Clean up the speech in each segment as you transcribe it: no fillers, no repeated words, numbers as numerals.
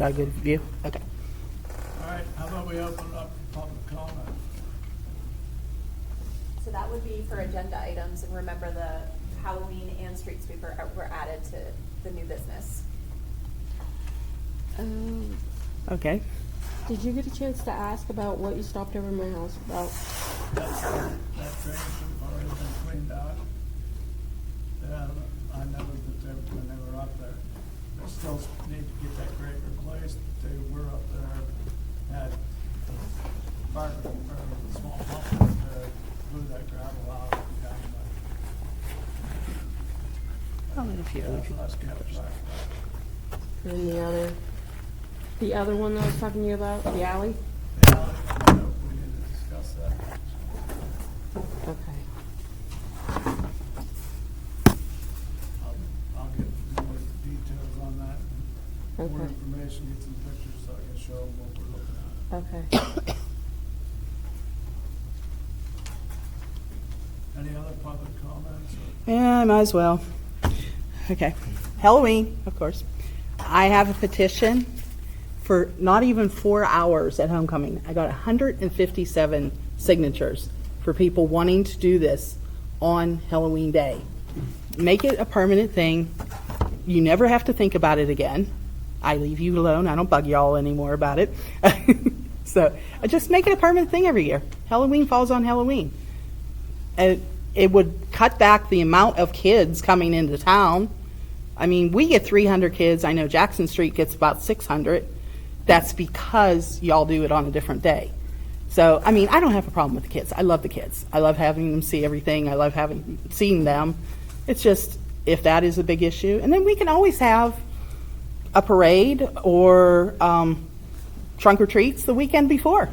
got a good view? Okay. All right, how about we open it up for public comment? So that would be for agenda items, and remember the Halloween and street sweeper were added to the new business. Okay. Did you get a chance to ask about what you stopped over my house about? That drainage has already been cleaned out. Yeah, I know that when they were up there, they still need to get that grate replaced. They were up there, had fire, or small pump to move that gravel out and down Oh, if you, the, so that's kept track. And the other one that I was talking to you about, the alley? Yeah, we need to discuss that. Okay. I'll get more details on that, more Okay. information, get some pictures so I can show them what we're looking at. Okay. Any other public comments? yeah, I might as well. Okay. Halloween, of course. I have a petition for not even 4 hours at homecoming. I got 157 signatures for people wanting to do this on Halloween Day. Make it a permanent thing. You never have to think about it again. I leave you alone. I don't bug y'all anymore about it. So just make it a permanent thing every year. Halloween falls on Halloween. And it would cut back the amount of kids coming into town. I mean, we get 300 kids. I know Jackson Street gets about 600. That's because y'all do it on a different day. So, I mean, I don't have a problem with the kids. I love the kids. I love having them see everything. I love seeing them. It's just, if that is a big issue. And then we can always have a parade or trunk or treats the weekend before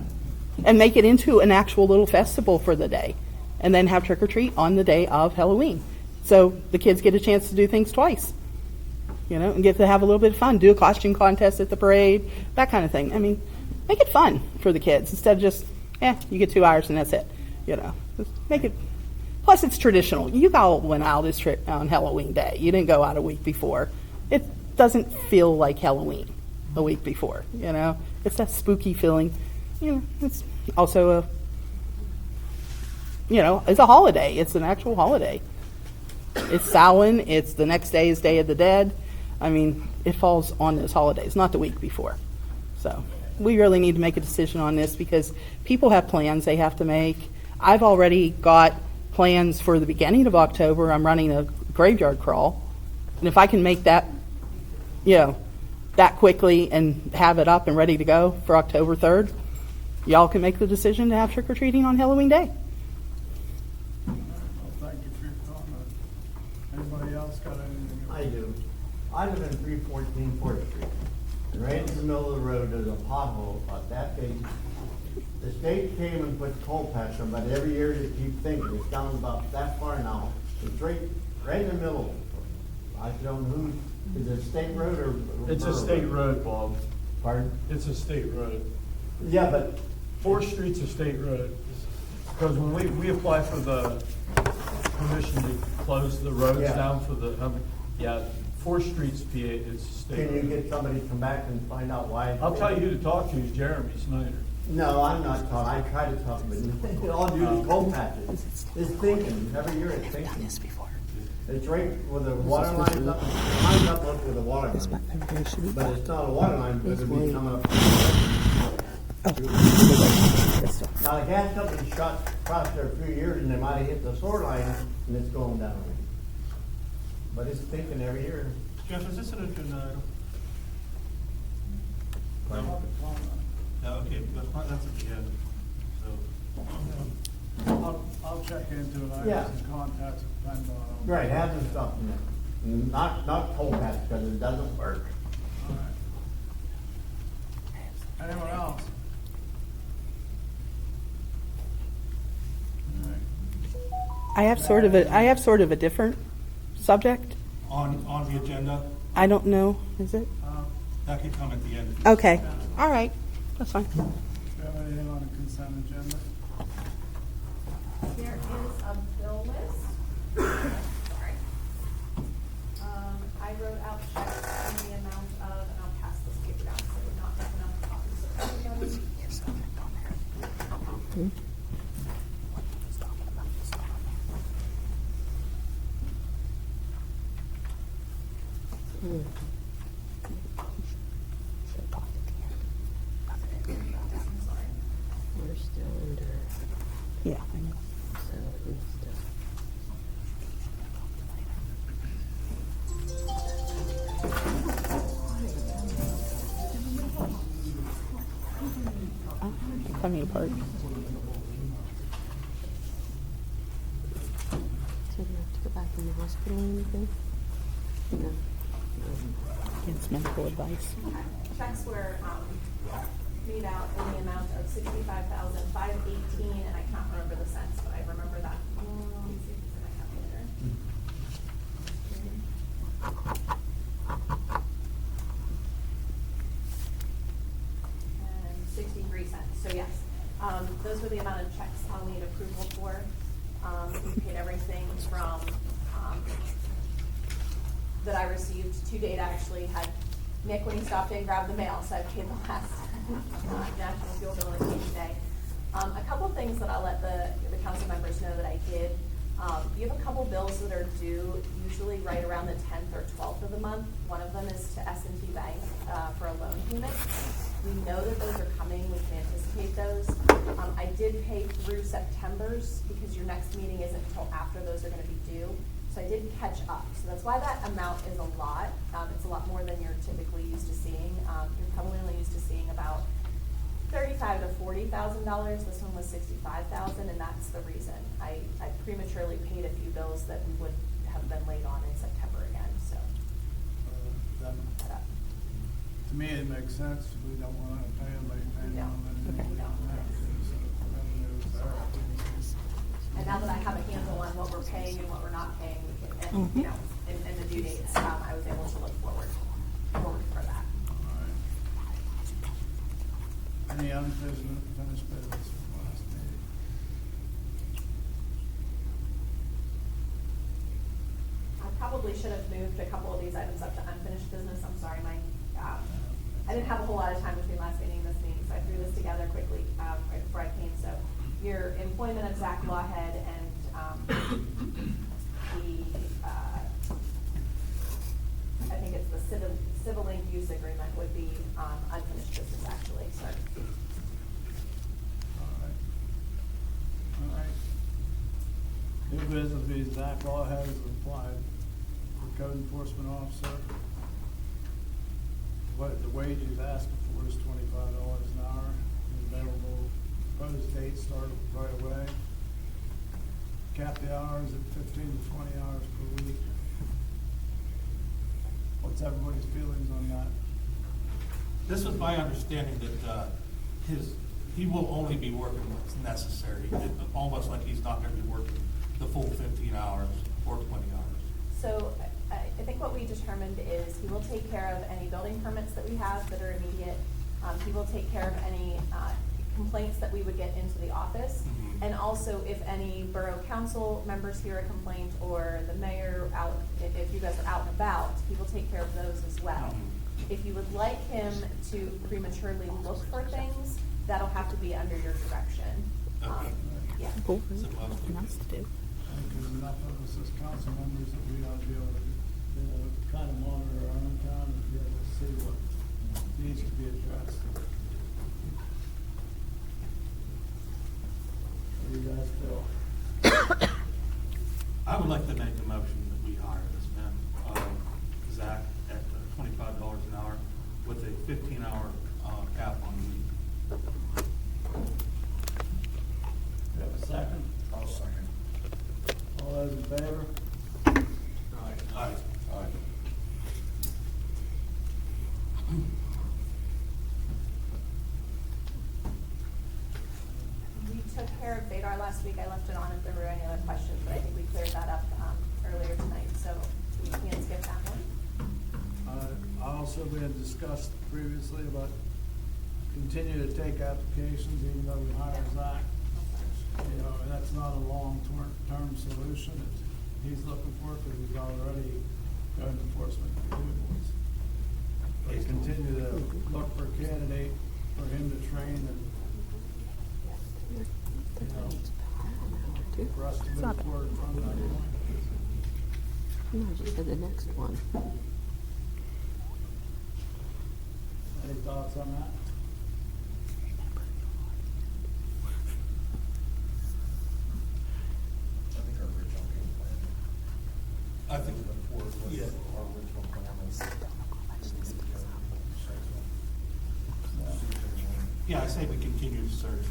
and make it into an actual little festival for the day. And then have trick or treat on the day of Halloween. So the kids get a chance to do things twice. You know, and get to have a little bit of fun. Do a costume contest at the parade, that kind of thing. I mean, make it fun for the kids instead of just, you get 2 hours and that's it. You know, just make it. Plus, it's traditional. You all went out on Halloween Day. You didn't go out a week before. It doesn't feel like Halloween a week before. You know, it's that spooky feeling. You know, it's also it's a holiday. It's an actual holiday. It's Samhain. It's the next day is Day of the Dead. I mean, it falls on those holidays, not the week before. So we really need to make a decision on this because people have plans they have to make. I've already got plans for the beginning of October. I'm running a graveyard crawl. And if I can make that, that quickly and have it up and ready to go for October 3rd, y'all can make the decision to have trick-or-treating on Halloween Day. Well, thank you for your comment. Anybody else got anything? I do. I live in 314 4th Street. And right in the middle of the road, there's a pothole about that big. The state came and put coal patch on, but every year they keep thinking it's down about that far now. It's right in the middle. I don't know who, is it a state road or? It's a state road, Bob. Pardon? It's a state road. Yeah, but 4th Street's a state road. Because when we apply for the permission to close the roads Yeah. down for the, 4th Street's PA, it's a state can you road. get somebody to come back and find out why? I'll tell you who to talk to is Jeremy Snyder. No, I'm not talking. I try to talk, but all due to coal patches. It's thinking, every year it's thinking. It's right where the water line's up, mine's up with the water line. But it's not a water line, but it'll be coming up. Now, the gas company shot across there a few years and they might have hit the sewer line and it's going down. But it's thinking every year. Jeff, is this an agenda item? Public comment. No, okay, that's at the end, so. I'll check into it. I Yeah. have some contacts with PennDOT. Right, have some stuff in there. Not coal patch because it doesn't work. All right. Anyone else? All right. I have sort of a different subject. On the agenda, I don't know. Is it? that could come at the end. Okay. All right. That's fine. Do you have anything on the consent agenda? There is a bill list. Sorry. I wrote out checks in the amount of, and I'll pass this to you. forgot to not make enough copies of everybody. We're still under, Yeah, I know. so it needs to. Coming apart. So do you have to go back in the hospital or anything? No. Against medical advice. Checks were, made out in the amount of $65,518, and I can't remember the cents, but I remember that. Let me see if it's in my calculator. And 63 cents, so yes. Those were the amount of checks I'll need approval for. We paid everything from, that I received to date. I actually had Nick, when he stopped in, grabbed the mail, so I paid the last national fuel bill that came today. A couple things that I'll let the council members know that I did. You have a couple bills that are due usually right around the 10th or 12th of the month. One of them is to S&T Bank for a loan payment. We know that those are coming. We can anticipate those. I did pay through September's because your next meeting isn't until after those are going to be due. So I did catch up. So that's why that amount is a lot. It's a lot more than you're typically used to seeing. You're probably only used to seeing about $35,000 to $40,000. This one was $65,000, and that's the reason. I prematurely paid a few bills that we would have been late on in September again. So That- set up. To me, it makes sense. We don't want to pay them late payment on No. anything. Okay. So revenue is there. And now that I have a handle on what we're paying and what we're not paying, we can, and, you know, and the due dates, I was able to look forward for that. All right. Any unfinished business from last meeting? I probably should have moved a couple of these items up to unfinished business. I'm sorry, Mike. I didn't have a whole lot of time between last meeting and this meeting, so I threw this together quickly, right before I came. So your employment of Zach Lawhead and, I think it's the civil link use agreement would be, unfinished business actually, so. All right. All right. New business will be Zach Law has applied for code enforcement officer. What the wage he's asking for is $25 an hour. Available proposed date start right away. Cap the hours at 15 to 20 hours per week. What's everybody's feelings on that? This is my understanding that, he will only be working what's necessary, almost like he's not gonna be working the full 15 hours or 20 hours. So I think what we determined is he will take care of any building permits that we have that are immediate. He will take care of any complaints that we would get into the office. Mhm. And also if any borough council members hear a complaint or the mayor out, if you guys are out and about, he will take care of those as well. Mhm. If you would like him to prematurely look for things, that'll have to be under your direction. Okay. Yeah. Cool. So most people- Nice to do. I think there's enough of us as council members that we ought to be able to, kind of monitor our own town and be able to see what needs to be addressed. What do you guys feel? I would like to make a motion that we hire this man, Zach, at $25 an hour with a 15-hour cap on the week. Do you have a second? I'll second. All those in favor? Aye. We took care of Vadar last week. I left it on if there were any other questions, but I think we cleared that up earlier tonight, so we can skip that one. Also, we had discussed previously about continue to take applications even though we hire Zach. You know, and that's not a long-term solution. He's looking for it because he's already code enforcement capabilities. But continue to look not bad. forward from that point. No, I just said the next one. Any thoughts on that? I think our original game plan, I think, or was yeah. our original plan was. Yeah, I say we continue to search.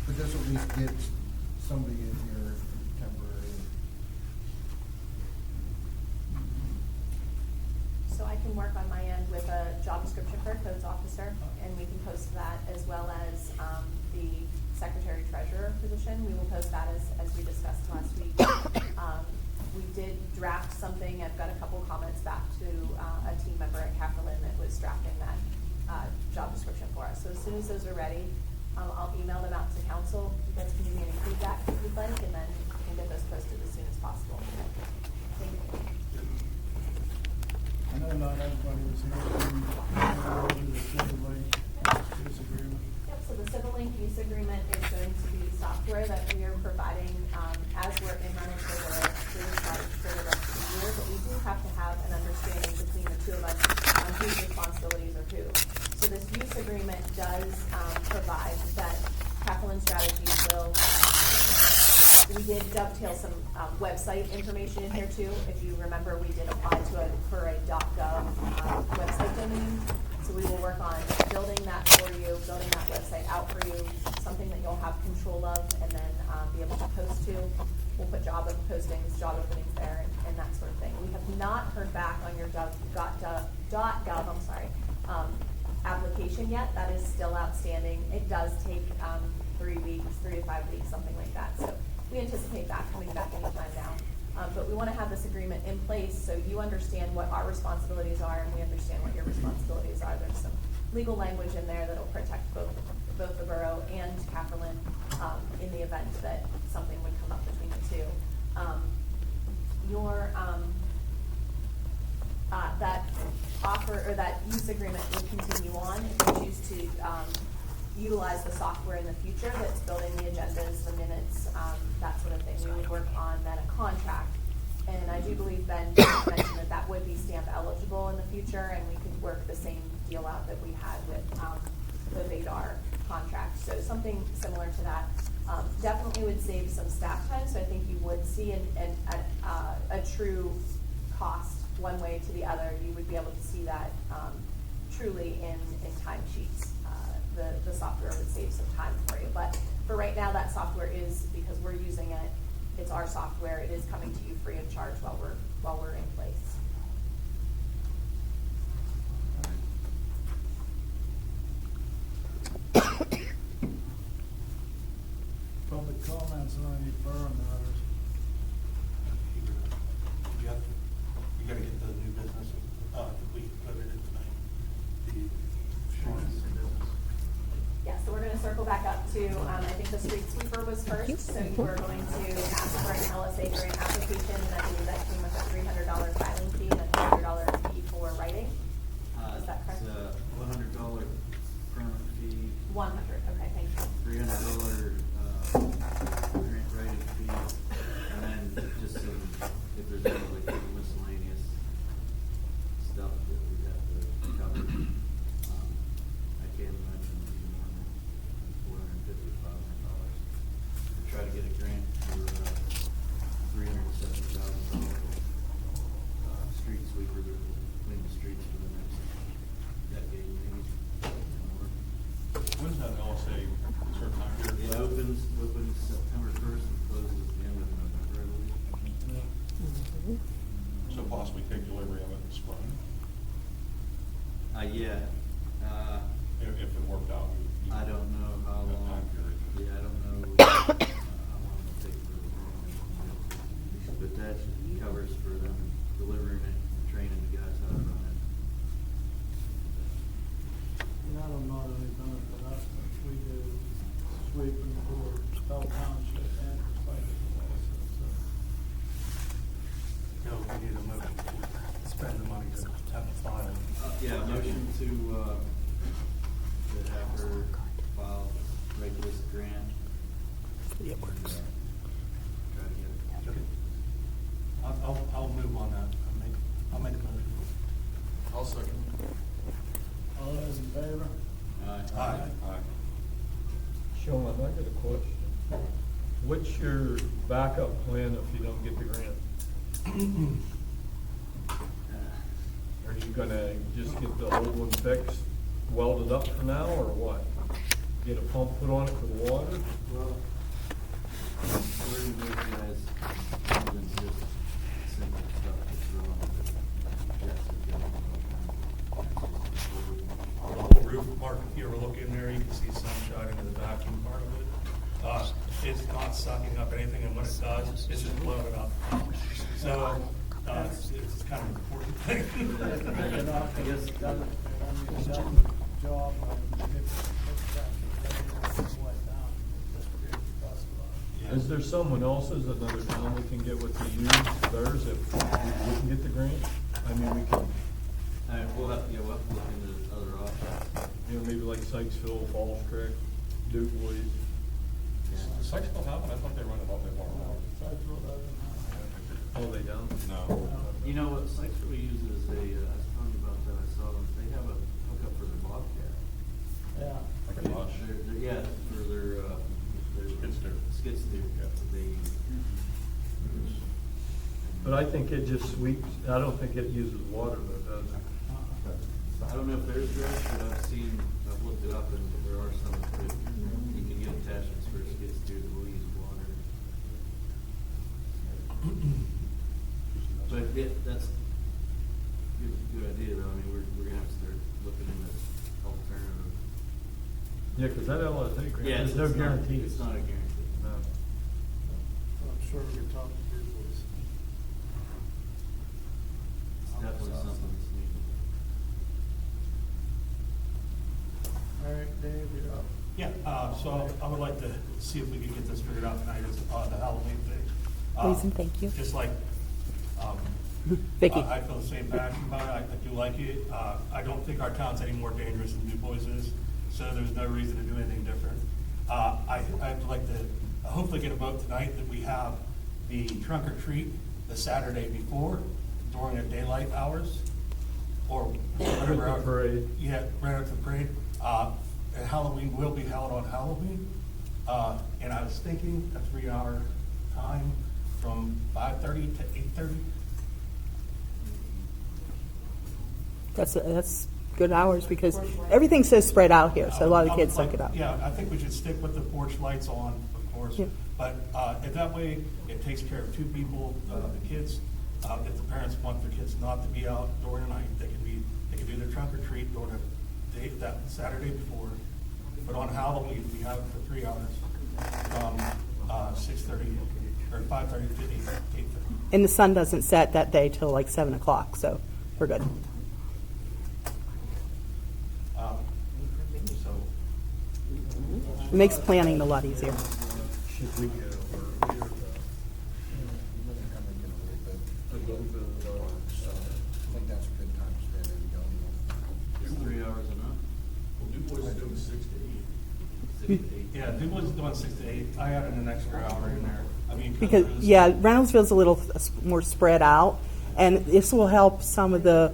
But this will at least get somebody in here temporary. So I can work on my end with a job description for a codes officer, and we can post that as well as the secretary treasurer position. We will post that as we discussed last week. We did draft something. I've got a couple comments back to a team member at Cafferlin that was drafting that job description for us. So as soon as those are ready, I'll email them out to council. You guys can give me any feedback if you'd like, and then we can get those posted as soon as possible. Thank you. I know not everybody was here when the civil link disagreement. Yep, so the Civil Link use agreement is going to be software that we are providing as we're in Reynoldsville for the rest of the year, but we do have to have an understanding between the two of us on whose responsibilities are who. So this use agreement does provide that Cafferlin Strategies will, we did dovetail some website information in here too. If you remember, we did apply for a .gov website domain. So we will work on building that for you, building that website out for you, something that you'll have control of and then be able to post to. We'll put job postings, job openings there, and that sort of thing. We have not heard back on your .gov, application yet. That is still outstanding. It does take 3 weeks, 3 to 5 weeks, something like that. So we anticipate that coming back anytime now. But we want to have this agreement in place so you understand what our responsibilities are and we understand what your responsibilities are. There's some legal language in there that'll protect both the borough and Cafferlin in the event that something would come up between the two. That offer or that use agreement would continue on if you choose to utilize the software in the future that's building the agendas, the minutes, that sort of thing. We would work on then a contract. And I do believe Ben mentioned that would be stamp eligible in the future, and we could work the same deal out that we had with the Vadar contract. So something similar to that. Definitely would save some staff time, so I think you would see a true cost one way to the other. You would be able to see that truly in timesheets. The software would save some time for you. But for right now, that software is, because we're using it, it's our software, it is coming to you free of charge while we're in place. Public comments on any borough matters. Jeff, you gotta get the new business, we voted it tonight. The insurance business. Yeah, so we're gonna circle back up to, I think the street sweeper was first, so you were going to ask for an LSA grant application, and I believe that came with a $300 filing fee and a $200 fee for writing. Is that correct? It's a $100 permit fee, 100, okay, thank you. $300 grant writing fee, and then just some, if there's any like miscellaneous stuff that we have to cover. I can't imagine it'd be more than $450 to $500 to try to get a grant for $370,000 street sweeper that will clean the streets for the next decade, maybe more. When's that LSA certain time It period? opens September 1st and closes at the end of November, I believe. So possibly take delivery of it in spring, Yeah. if it worked out. I don't know how That long. time period. Yeah, I don't know how long it'll take for the grant. But that covers for them delivering it, training the guys how to run it. And I don't know that any benefit us, but we do sweeping for Bell Township and Spider. No, we need a motion to spend the money to have it filed. Yeah, motion to have her file, write this grant. It works. I'll second. All those in favor? Aye. Sean, I got a question. What's your backup plan if you don't get the grant? Are you gonna just get the old one fixed, welded up for now, or what? Get a pump put on it for the water? Well, we're gonna make guys more than just simple stuff that's wrong. Jeff's The whole roof, Mark, if you ever look in there, you can see sunshine into the vacuum part of it. It's not sucking up anything, and when it does, it's just blowing it up. So, it's kind of an important thing. I guess, Job, Yeah. Is there someone else's, another town we can get with to use theirs if we can get the grant? I mean, we can, we'll have to look into other options. you know, maybe like Sykesville, Falls Creek, Duke Boys. Does Sykesville have one? I thought they run it all day long. Oh, they don't? No. You know what, Sykesville uses I was telling you about that, I saw them, they have a hookup for their Bobcat. Yeah. Like a mush? Yeah, for their Skid steer. Skid steer, Yeah. that they use. But I think it just sweeps, I don't think it uses water though, does it? I don't know if there's grass, but I've looked it up and there are some that you can get attachments for skid steer that will use water. But yeah, that's good idea though. I mean, we're gonna have to start looking into alternative. Yeah, cause that LSA grant, Yeah, there's no it's not- guarantee. It's not a guarantee. No. I'm sure we could talk to people. It's definitely something that's needed. All right, Dave, you're up. Yeah, so I would like to see if we can get this figured out tonight, is the Halloween thing. Please and thank you. Just like, Vicky. I feel the same passion about it, I do like it. I don't think our town's any more dangerous than Du Bois is, so there's no reason to do anything different. I'd like to hopefully get a vote tonight that we have the trunk or treat the Saturday before, during the daylight hours, or whatever. With the parade. Yeah, right after the parade. And Halloween will be held on Halloween. And I was thinking a 3-hour time from 5:30 to 8:30. That's good hours because everything's so spread out here, so a lot of the kids suck it up. Yeah, I think we should stick with the porch lights on, of course. Yeah. But if that way, it takes care of two people, the kids. If the parents want their kids not to be out during the night, they can do their trunk or treat during the day, that Saturday before. But on Halloween, we have it for 3 hours, from 6:30 or 5:30 to 8:30. And the sun doesn't set that day till like 7 o'clock, so we're good. So, It makes planning a lot easier. Should we go or we are a little bit of, I think that's a good time to spend it going. Is 3 hours enough? well, Du Bois is doing 6 to 8. 6 to 8? Yeah, Du Bois is doing 6 to 8. I added an extra hour in there. I mean, Because, there's- yeah, Reynoldsville's a little more spread out, and this will help some of the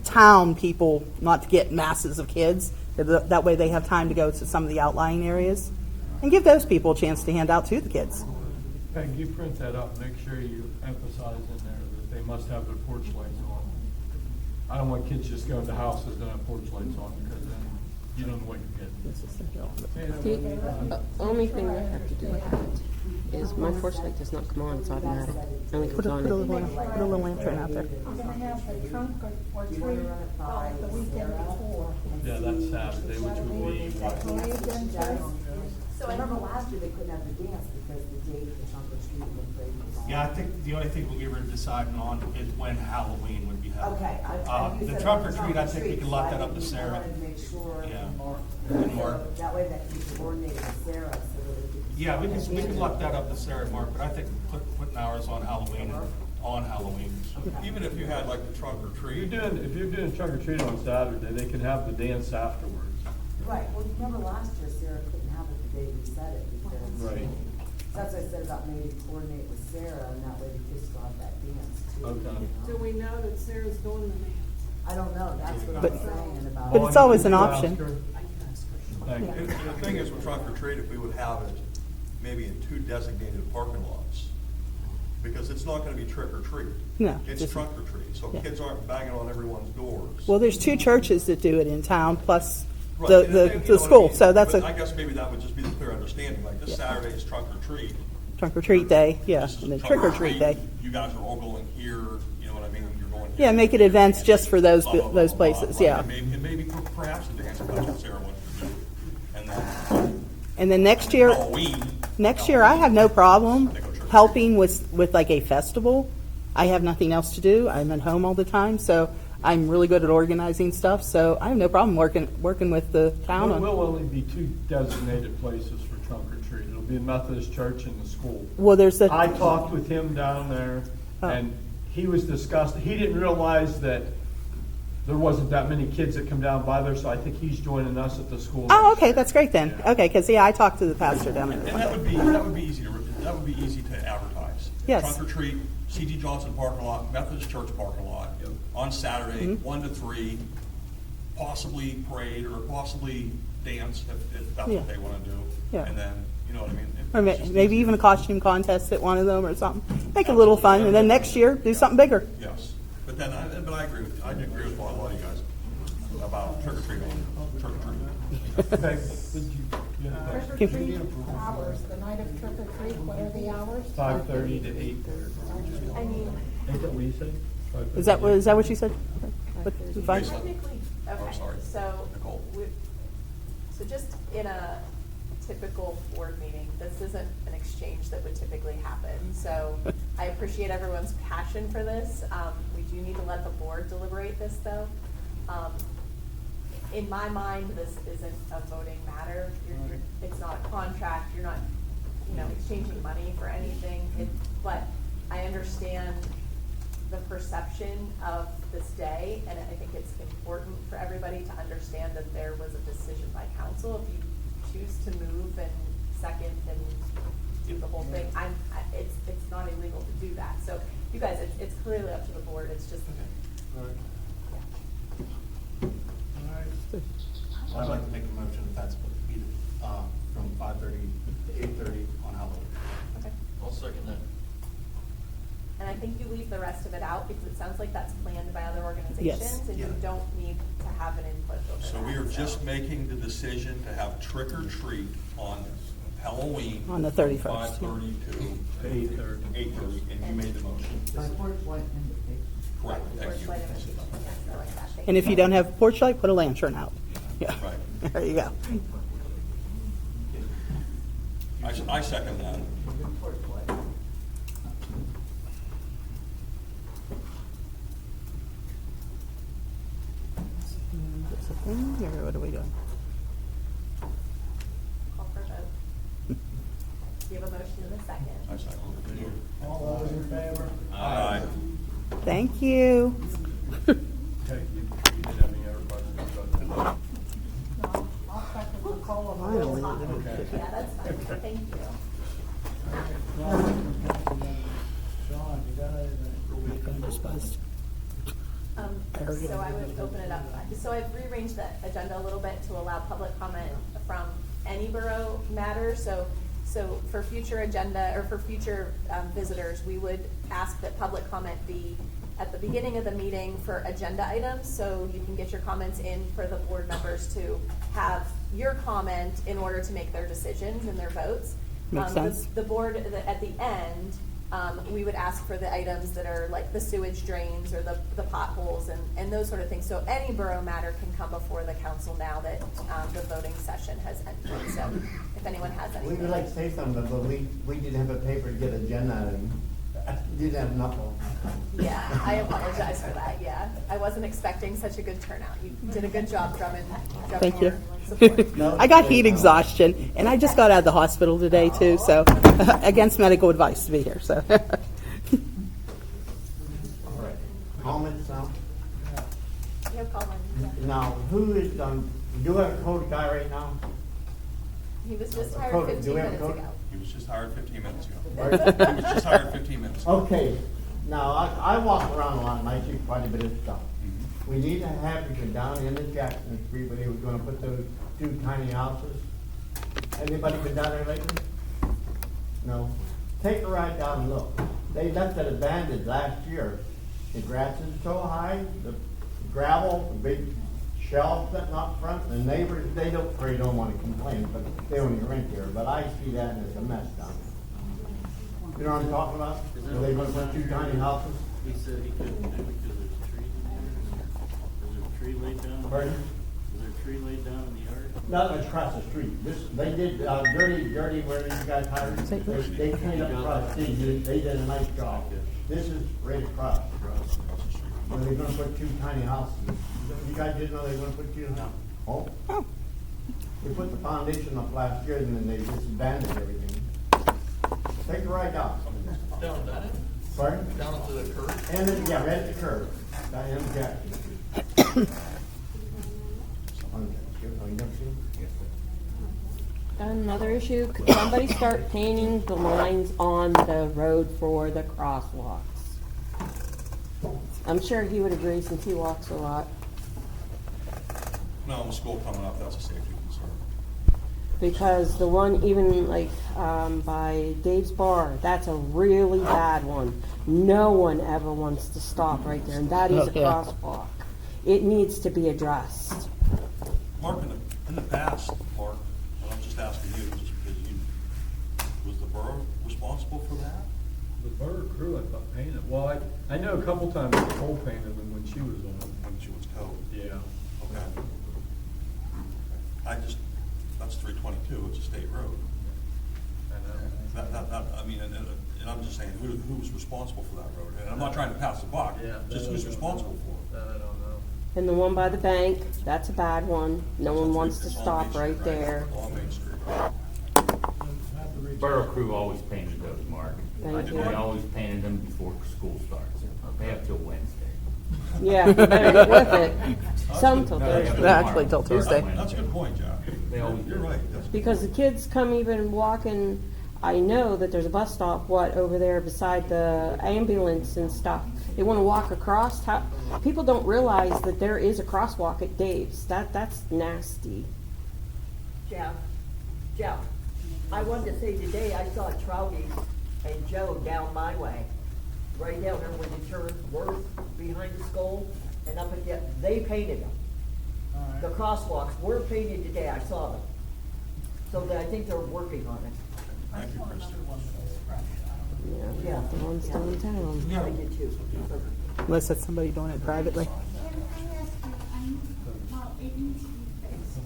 town people not to get masses of kids. That way they have time to go to some of the outlying areas and give those people a chance to hand out to the kids. Peg, you print that up, make sure you emphasize in there that they must have their porch lights on. I don't want kids just going to houses that have porch lights on, because then you don't know what you're getting. The only thing I have to do with that is my porch light does not come on, it's automatic. It only Put comes a, on. put a little lantern out there. I'm gonna have the trunk or treat the weekend before. Yeah, that's Saturday, which would be Is that parade then first? So I remember last year they couldn't have the dance because the date of the trunk or treat and the parade was on. Yeah, I think the only thing we were deciding on is when Halloween would be held. Okay. You The said trunk or on treat, I think we treat, can so lock I that up to think we Sarah. wanted to make sure. Yeah. So And Mark. that way that you could coordinate with Sarah so that it could. Yeah, we can lock that up to Sarah and Mark, but I think putting hours on Halloween, Even if you had like the trunk or treat. If you're doing trunk or treat on Saturday, they can have the dance afterwards. Right, well, you remember last year Sarah couldn't have it the day we said it because. Right. That's what I said about maybe coordinate with Sarah and that way the kids got that dance too. Okay. Do we know that Sarah's doing the dance? I don't know, that's what But- I'm saying about. But it's always an Bonnie, option. could you ask her? Thank you. And the thing is with trunk or treat, if we would have it maybe in 2 designated parking lots, because it's not gonna be trick or treat. No, It's just- trunk or treat, so yeah. kids aren't banging on everyone's doors. Well, there's 2 churches that do it in town, plus Right, the, and- the, and you the know what I school, mean? so that's But I a guess maybe that would just be the clear understanding, like this Yeah. Saturday is trunk or treat. trunk or treat day, yeah, This is and then trunk trick or treat day. You guys are all going here, you know what I mean, you're going here. Yeah, make it events just for those, Blah, blah, blah, those blah, places, right, yeah. And maybe perhaps the dance, if that's what Sarah wants to do. And then And then next year, I have no problem helping with like a festival. I have nothing else to do. I'm at home all the time, so I'm really good at organizing stuff, so I have no problem working with the town There on. will only be 2 designated places for trunk or treat. It'll be the Methodist Church and the school. Well, there's the. I talked with him down there, Oh. and he was disgusted. He didn't realize that there wasn't that many kids that come down by there, so I think he's joining us at the school. Oh, okay, that's great then. Okay, because, yeah, I talked to the pastor down And there. that would be easy to advertise. Yes. Trunk or treat, C.G. Johnson parking lot, Methodist Church parking lot, on Saturday, Mm-hmm. 1 to 3, possibly parade or possibly dance if that's Yeah. what they want to do. Yeah. And then, you know what I mean? Or maybe even a costume contest at one of them or something. Make it a little fun, and then next year, do something bigger. Yes, but then, I agree with, I do agree with a lot of you guys about trick or treat, trick or treat. Okay, did you- yeah, Trick or treat hours, the night of trick or treat, what are the hours? 5:30 to 8:30. I mean, Is that what you said? Is that what you said? Okay. What- fine. technically, okay, Oh, sorry. so, Nicole. so just in a typical board meeting, this isn't an exchange that would typically happen. So I appreciate everyone's passion for this. We do need to let the board deliberate this, though. In my mind, this isn't a voting matter. It's not a contract. You're not, exchanging money for anything. But I understand the perception of this day, and I think it's important for everybody to understand that there was a decision by council. If you choose to move and second and do the whole thing, it's not illegal to do that. So you guys, it's clearly up to the board. It's just. I'd like to make a motion if that's supposed to be from 5:30 to 8:30 on Halloween. Okay. I'll second that. And I think you leave the rest of it out because it sounds like that's planned by other organizations and you Yeah. don't need to have an input over that. So we are just making the decision to have trick or treat on Halloween. On the 31st, yeah. 5:30 to 8:30. 8:30, and you made the motion. My porch light invitation. Correct, Or thank you. slight invitation. Yes, I like that. Thank And if you don't have a porch light, put a lantern out. Yeah. Right. There you go. I second that. Porch light. Is this a thing, or what are we doing? Call for a vote. You have a motion in a second. I second it. All those in favor? Aye. Thank you. Okay, you didn't have any other questions? No, I'll second the call of Finally. Okay. Yeah, that's fine. Thank you. Sean, you got anything? I'm just buzzed. So I would open it up. So I've rearranged the agenda a little bit to allow public comment from any borough matter. So for future agenda, or for future visitors, we would ask that public comment be at the beginning of the meeting for agenda items, so you can get your comments in for the board members to have your comment in order to make their decisions and their votes. Makes sense. The board, at the end, we would ask for the items that are like the sewage drains or the potholes and those sort of things. So any borough matter can come before the council now that the voting session has ended. So if anyone has We anything. would like to say something, but we didn't have a paper to get agenda item. Didn't have enough of them. Yeah, I apologize for that, yeah. I wasn't expecting such a good turnout. You did a good job drumming Thank you. support. I got heat exhaustion, and I just got out of the hospital today too, so against medical advice to be here, so. All right. Comments now? No comment, yeah. Now, who is, do you have a code guy right now? He was just hired Code, do 15 we have a minutes code? ago. He was just hired 15 minutes ago. He was just hired 15 minutes ago. Okay, now, I walk around a lot and I see quite a bit of stuff. We need to have it go down into Jackson Street where they were gonna put those two tiny houses. Anybody been down there lately? No? Take a ride down and look. They left it abandoned last year. The grass is so high, the gravel, the big shelves sitting up front, the neighbors, they don't wanna complain, but they only rent here, but I see that and it's a mess down there. You know what I'm talking about? Are they gonna put two tiny houses? He said he couldn't do it because there's trees in there. Is there a tree laid down? Pardon? Is there a tree laid down in the yard? No, it's across the street. They did, dirty where you guys hired. They cleaned up across, they did a nice job. This is right across. Where they're gonna put two tiny houses. You guys didn't know they were gonna put two? Oh. We put the foundation up last year and then they just abandoned everything. Take a ride down. Down that? Pardon? Down to the curb? And then, yeah, right at the curb. Down in Jackson. Another issue, could somebody start painting the lines on the road for the crosswalks? I'm sure he would agree since he walks a lot. No, with school coming up, that's a safety concern. Because the one even like by Dave's Bar, that's a really bad one. No one ever wants to stop right there, and that is a crosswalk. It needs to be addressed. Mark, in the past, Mark, and I'm just asking you, just because was the borough responsible for that? The borough crew, I thought, painted, well, I know a couple times Nicole painted them when she was on. When she was code? Yeah. Okay. That's 322, it's a state road. I know. I mean, and I'm just saying, who was responsible for that road? And I'm not trying to pass the buck, just who's responsible for it? That I don't know. And the one by the bank, that's a bad one. No one wants to stop right there. On Main Street. Borough crew always painted those, Mark. Thank you. They always painted them before school starts. They have till Wednesday. Yeah, you better get with it. Some till No, they have Thursday. till Actually, till tomorrow. Tuesday. That's a good point, Jack. They always You're do. right. That's good. Because the kids come even walking, I know that there's a bus stop, over there beside the ambulance and stuff. They want to walk across. People don't realize that there is a crosswalk at Dave's. That's nasty. Jeff, I wanted to say today I saw Trouty and Joe down my way, right down there when you turn Worth behind the school and up at they painted them. All right. The crosswalks were painted today, I saw them. So I think they're working on it. Thank you, Kristen. Yeah, the ones downtown. I did too. Unless that's somebody doing it privately. Can I ask you, well, it needs to be fixed.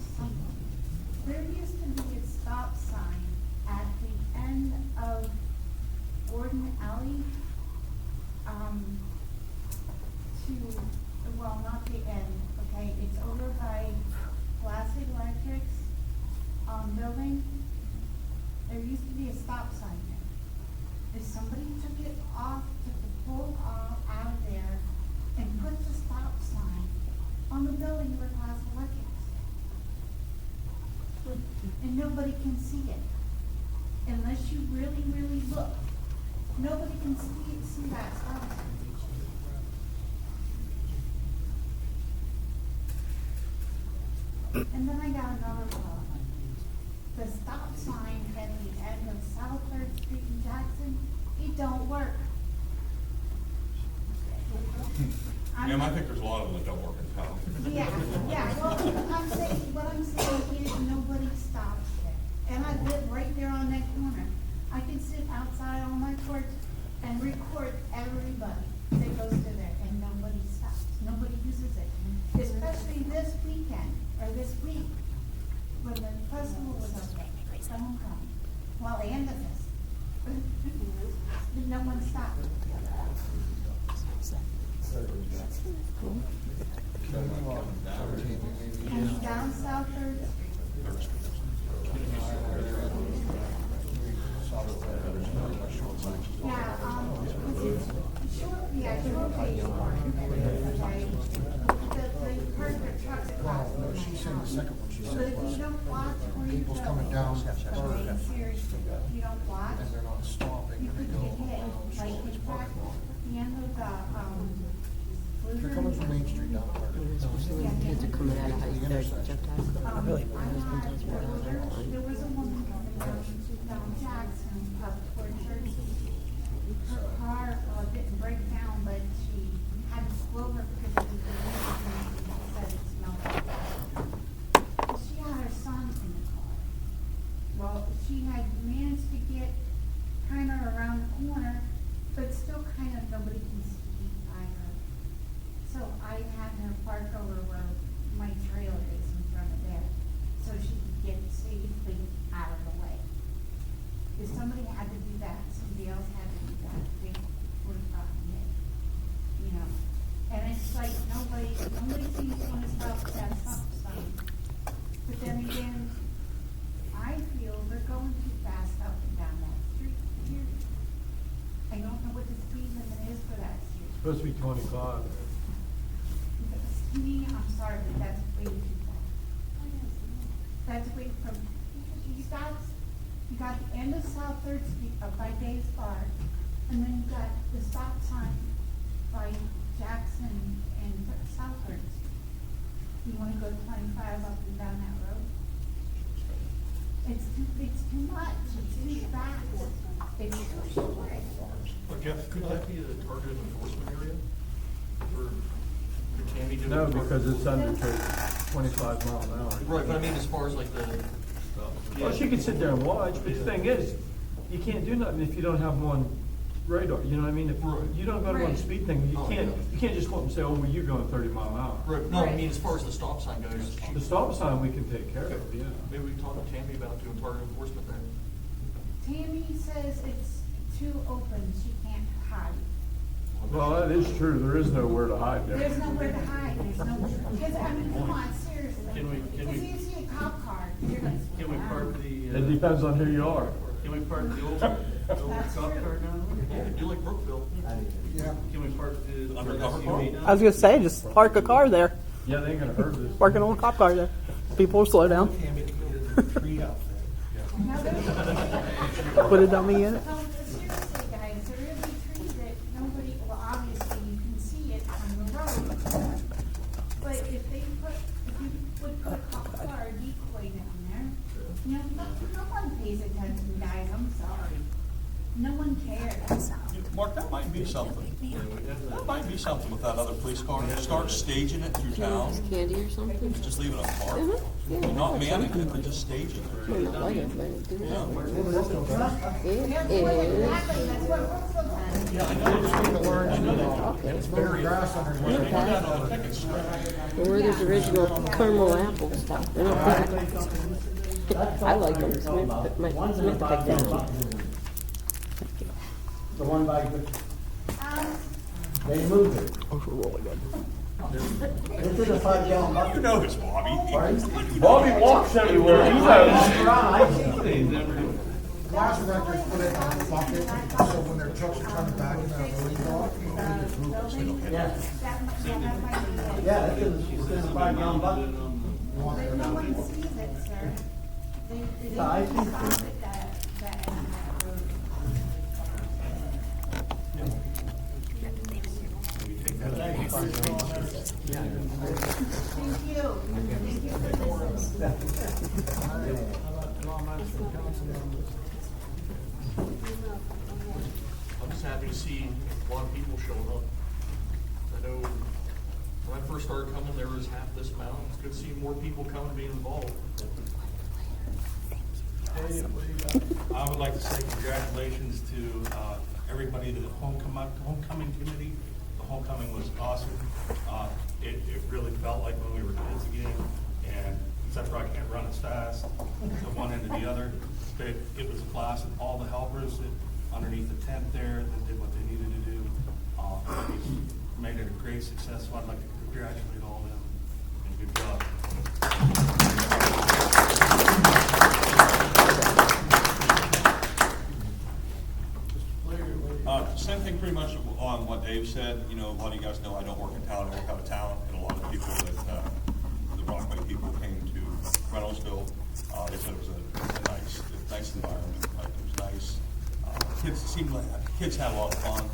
There used to be a stop sign at the end of Gordon Alley, well, not the end, okay, it's over by Classic Electrics, building. There used to be a stop sign there. If somebody took the pole out of there and put the stop sign on the building where Classic Electrics. And nobody can see it. Unless you really, really look. Nobody can see that stop sign. And then I got another problem. The stop sign at the end of South 3rd Street in Jackson, it don't work. Ma'am, I think there's a lot of them that don't work in town. Yeah, well, what I'm saying is nobody stops there. And I live right there on that corner. I can sit outside on my porch and record everybody that goes to there and nobody stops. Nobody uses it. Especially this weekend, or this week, when the festival was open, the homecoming, well, and the festival. No one stopped. And down South 3rd Yeah, shortly, okay? The part that trucks across. She's saying the second one, she But said if you don't watch where you go. people's coming down, Seriously, if you don't watch, and they're not stopping, you and could they get go. hit, like in fact, the end of the, If you're coming from Main Street down there. Especially when kids are coming out of high school, they're jumped out of school. I had, there was a woman coming down Jackson up toward Church. Her car didn't break down, but she had to slow her because it was raining and she said it smelled like. She had her son in the car. Well, she had managed to get kind of around the corner, but still kind of nobody can see by her. So I had her park over where my trailer is in front of there, so she could get safely out of the way. If somebody had to do that, somebody else had to do that, they would have gotten hit, you know? And it's like, nobody seems to want to stop that stop sign. But then again, I feel they're going too fast up and down that street, period. I don't know what the speed limit is for that street. Supposed to be 25. To me, I'm sorry, but that's way too fast. That's way from, you got the end of South Third Street up by Dave's Bar, and then you got the stop sign by Jackson and South Third Street. You wanna go 25 up and down that road? It's too much, it's too fast, it's too short. Well, Jeff, could that be a targeted enforcement area for Tammy doing? No, because it's under 25 mile an hour. Right, but I mean, as far as like the. Well, she could sit there and watch, but the thing is, you can't do nothing if you don't have them on radar, you know what I mean? If you don't go to one Right. speed thing, you can't just go up and say, oh, well, you're going 30 mile an hour. Right, no, I mean, as far as the stop sign goes. The stop sign we can take care of, yeah. Maybe we can talk to Tammy about doing targeted enforcement there. Tammy says it's too open, she can't hide. Well, that is true, there is nowhere to hide there. There's nowhere to hide, there's no, because, I mean, come on, seriously. Can we- If you see a cop car, you're gonna slow Can we down. park the, It depends on who you are. can we park the old That's cop true. car down there? Yeah, do like Brookville. Yeah. Can we park the Undercover car? SUV down? I was gonna say, just park a car there, Yeah, they ain't gonna hurt us. park an old cop car there. People will slow down, Tammy can get a tree out there. Now, there's, put a dummy in it. no, seriously, guys, there is a tree that nobody, well, obviously you can see it on the road. But if you would put a cop car or decoy down there, you know, no one pays attention, guys, I'm sorry. No one cares. Mark, that might be something. That might be something with that other police car. Start staging it through town. Candy or something? Just leave it on park. Not manning it, but just staging it. Well, not like everybody would do that. Yeah, It is. exactly, that's what Brooksville does. Okay. Or there's original caramel apple stuff. They're not bad. I like them. Smith picked them. The one by, they moved it. This is a 5-gallon You bucket. know this, Bobby. Bobby walks everywhere, he knows. I see things. Gas records put it in the bucket, so when their trucks are coming back and they're loading off. Yeah, yeah, it's in a 5-gallon bucket. But no one sees it, sir. They I don't see. stop at that end of that road. Thank you. Thank you for listening. I'm just happy to see a lot of people showing up. I know when I first started coming, there was half this amount. It's good to see more people coming and being involved. I would like to say congratulations to everybody, to the homecoming committee. The homecoming was awesome. It really felt like when we were kids again, and except for I can't run as fast to one end to the other. But it was a class, and all the helpers underneath the tent there that did what they needed to do. They made it a great success. So I'd like to congratulate all of them, and good job. Same thing pretty much on what Dave said. You know, a lot of you guys know I don't work in town, I work out of town, and a lot of people that, the Rockaway people came to Reynoldsville. They said it was a nice environment, like it was nice. Kids, it seemed like kids had a lot of fun.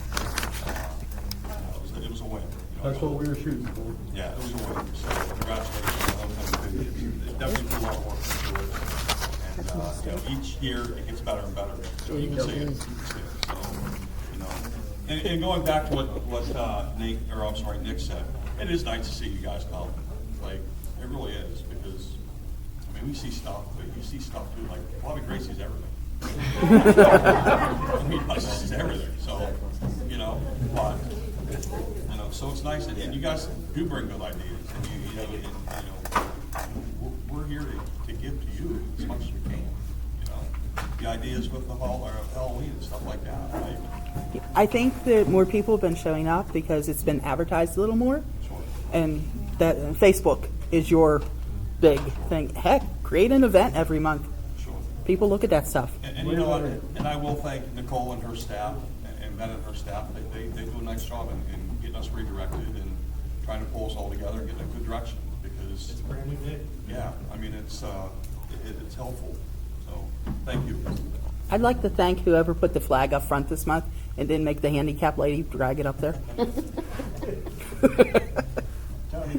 It was a win, you That's what we were shooting for. Yeah, it was a win, so congratulations on homecoming. It definitely put a lot of work into it. And, each year it gets better and better. So you can see it, you can see it. So, and going back to what Nick said, it is nice to see you guys come. Like, it really is, because, I mean, we see stuff, but you see stuff too, like, Bobby Grace sees everything. I mean, he sees everything, so, but, so it's nice, and you guys do bring good ideas, and we're here to give to you as much as we can, the ideas with the Halloween and stuff like that, like. I think that more people have been showing up because it's been advertised a little more. Sure. And that Facebook is your big thing. Heck, create an event every month. Sure. People look at that stuff. And you know what? And I will thank Nicole and her staff, and Ben and her staff. They do a nice job in getting us redirected and trying to pull us all together and get in a good direction, because It's a brand new day. yeah, I mean it's helpful. So thank you. I'd like to thank whoever put the flag up front this month and didn't make the handicap lady drag it up there. Tony,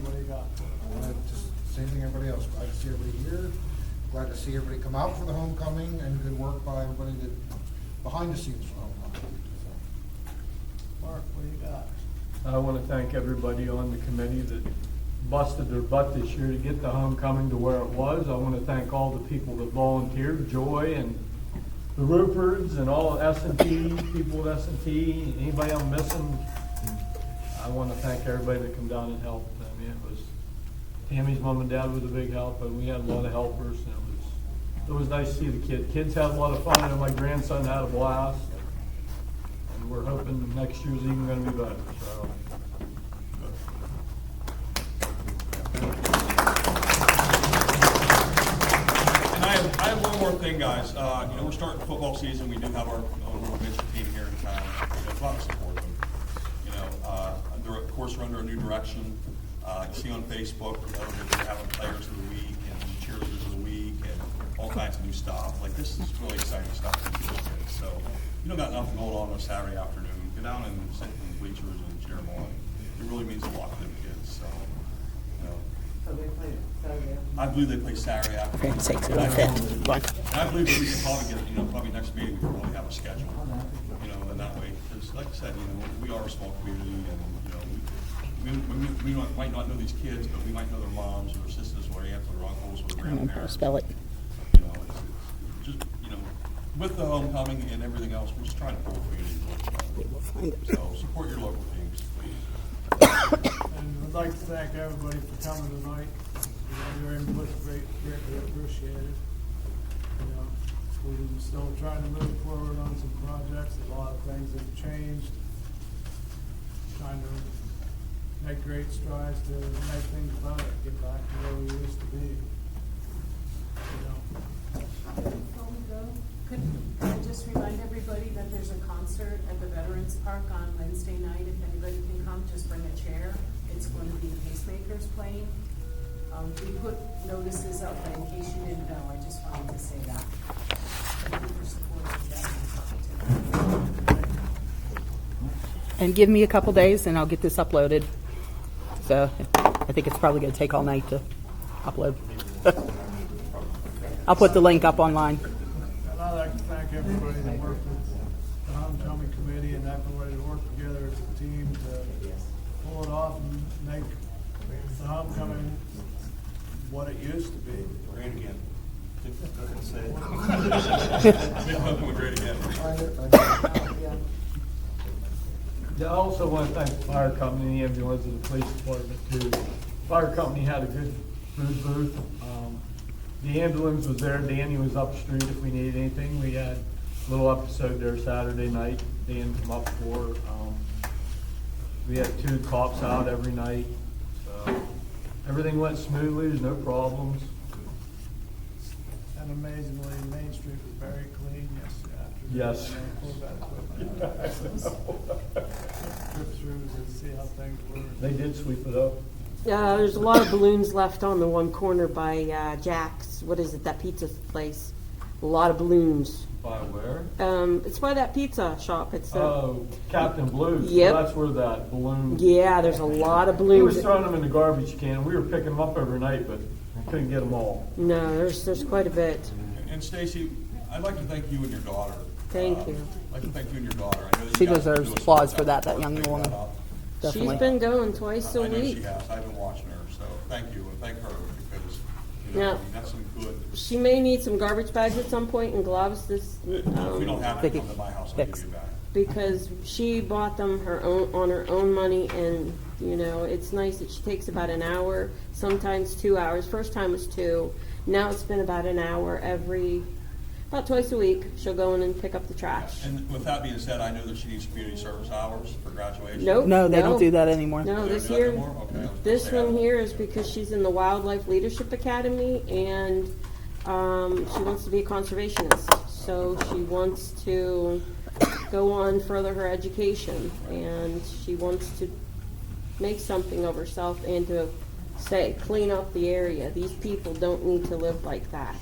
what do you got? Just same thing everybody else. Glad to see everybody here. Glad to see everybody come out for the homecoming, and good work by everybody that behind the scenes for homecoming. Mark, what do you got? I want to thank everybody on the committee that busted their butt this year to get the homecoming to where it was. I want to thank all the people that volunteered, Joy and the Ruperts and all S&T, people at S&T, anybody I'm missing. I want to thank everybody that come down and helped. I mean, it was, Tammy's mom and dad was a big help, and we had a lot of helpers, and it was nice to see the kids had a lot of fun, and my grandson had a blast. And we're hoping next year's even going to be better, so. I have one more thing, guys. We're starting football season. We do have our little midget team here in town. Go out and support them. They're, of course, we're under a new direction. You see on Facebook, that they're having players of the week and cheerleaders of the week and all kinds of new stuff. Like, this is really exciting stuff for the kids. So, you don't got nothing going on Saturday afternoon. Get down and sit in the bleachers and cheer them on. It really means a lot to them kids. So, So they play Saturday. I believe they play Saturday afternoon. For sakes, it won't fit. Fine. And I believe that we can probably get, probably next meeting, we can probably have a schedule, and that way, because like I said, we are a small community, and, we might not know these kids, but we might know their moms, or their sisters, or aunts, or uncles, or I don't know how to grandparents. spell it. It's just, with the homecoming and everything else, we're just trying to pull the community They will find it. together. So support your local teams, please. And I'd like to thank everybody for coming tonight. Your input's greatly appreciated. We're still trying to move forward on some projects. A lot of things have changed. Trying to make great strides to make things better, get back to where we used to be. Before we go, could I just remind everybody that there's a concert at the Veterans Park on Wednesday night. If anybody can come, just bring a chair. It's going to be the Pacemakers playing. We put notices up, but in case you didn't know, I just wanted to say that. Thank you for supporting that. And give me a couple days, and I'll get this uploaded. So I think it's probably going to take all night to upload. I'll put the link up online. And I'd like to thank everybody that worked with the homecoming committee and everybody that worked together as a team to pull it off and make the homecoming what it used to be. Great again. Doesn't say. Great again. I also want to thank the fire company, the ambulance, and the police department too. Fire company had a good food booth. The ambulance was there. Danny was up the street if we needed anything. We had a little episode there Saturday night. Dan come up for. We had 2 cops out every night. So everything went smoothly. There's no problems. And amazingly, Main Street was very clean yesterday afternoon. Yes. And they pulled that equipment out. Trip through to see how things were. They did sweep it up. There's a lot of balloons left on the one corner by Jack's. What is it, that pizza place? A lot of balloons. By where? It's by that pizza shop. It's Oh, Captain Blue's. Yep. That's where that balloon. yeah, there's a lot of We was balloons. throwing them in the garbage can. We were picking them up every night, but couldn't get them all. No, there's quite a bit. And Stacy, I'd like to thank you and your daughter. Thank you. I'd like to thank you and your daughter. I know that She you guys deserves do a applause smart for that job young figuring woman. that out. Definitely. She's been going twice a I know week. she has. I've been watching her, so thank you and thank her because, Yeah. that's some good. She may need some garbage bags at some point and gloves this, If we don't have it, Vicky, come to my house, I'll give fix. you back. because she bought them on her own money, and it's nice that she takes about an hour, sometimes 2 hours. First time was 2. Now it's been about an hour about twice a week. She'll go in and pick up the trash. And with that being said, I know that she needs community service hours for graduation. Nope. No, they No. don't do that anymore. No, They don't this do that year, anymore? Okay, I was gonna this say, I one don't- here is because she's in the Wildlife Leadership Academy, and she wants to be a conservationist. So she wants to go on further her education, and she wants to make something of herself and to clean up the area. These people don't need to live like that.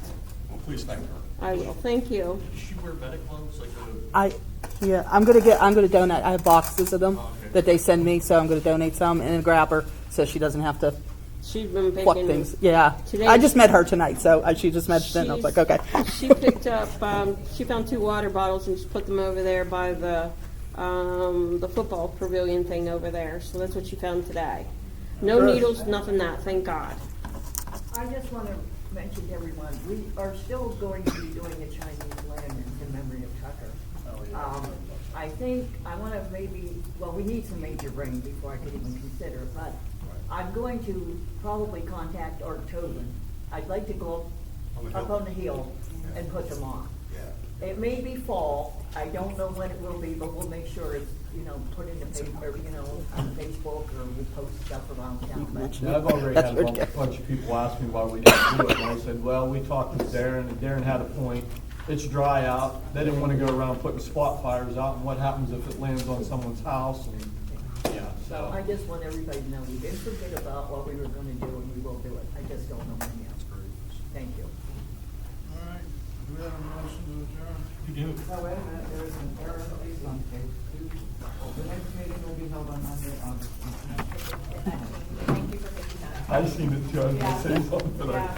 Well, please thank her. I will. Thank you. Does she wear medic gloves like I'm gonna donate. I have boxes of them that they send me, so I'm gonna donate some and grab her so she doesn't have to She's been pluck picking things. Yeah. Today I just met her tonight, so she just mentioned it and I was like, okay. She picked up. She found 2 water bottles and just put them over there by the football pavilion thing over there. So that's what she found today. No needles, nothing that. Thank God. I just want to mention to everyone, we are still going to be doing a Chinese lantern in memory of Tucker. I think, I want to we need some major rain before I could even consider, but I'm going to probably contact Art Tobin. I'd like to go up on the hill and put them on. Yeah. It may be fall, I don't know when it will be, but we'll make sure it's, put in the paper, on Facebook, or we'll post stuff around town. But Yeah, I've already had a bunch of people ask me why we didn't do it, and I said, well, we talked with Darren, and Darren had a point. It's dry out. They didn't want to go around putting spot fires out, and what happens if it lands on someone's house? And yeah, So I so just want everybody to know, we didn't forget about what we were gonna do, and we will do it. I just don't know when yet. Thank you. All right, do we have a motion to adjourn? You do. Oh, wait a minute, there is an error on these on page 2. The next meeting will be held on Monday, August 29th. Thank you for picking that up. I seen it too. I was gonna say something, but Yeah.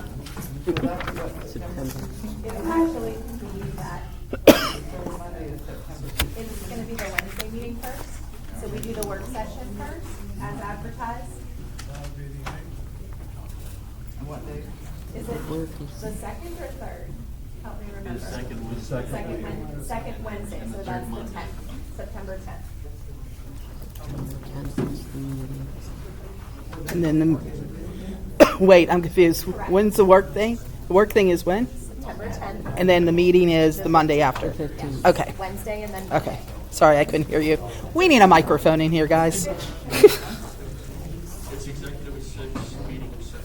So that's what, September, It will actually be that, third Monday is September. it's gonna be the Wednesday meeting first. So we do the work session first, as advertised. That would be the 8th. And what day? Is it the second or third? Help me remember. the second one? Second Wednesday, so that's the 10th, September 10th. And then wait, I'm confused. When's the work thing? The work thing is when? September 10th, And then the meeting is the Monday after. Okay. Wednesday, and then Okay. Monday. Sorry, I couldn't hear you. We need a microphone in here, guys. It's executive at 6, meeting at 7.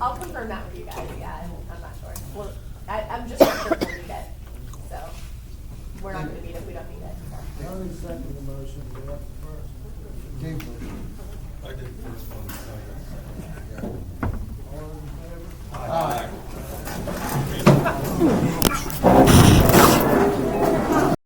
I'll confirm that with you guys, yeah, I'm not sure. Well, I'm just not sure we'll need it, so we're not gonna meet if we don't need it. so. Only second the motion, do you have the first? Game first. I did first one. All those in favor? Aye.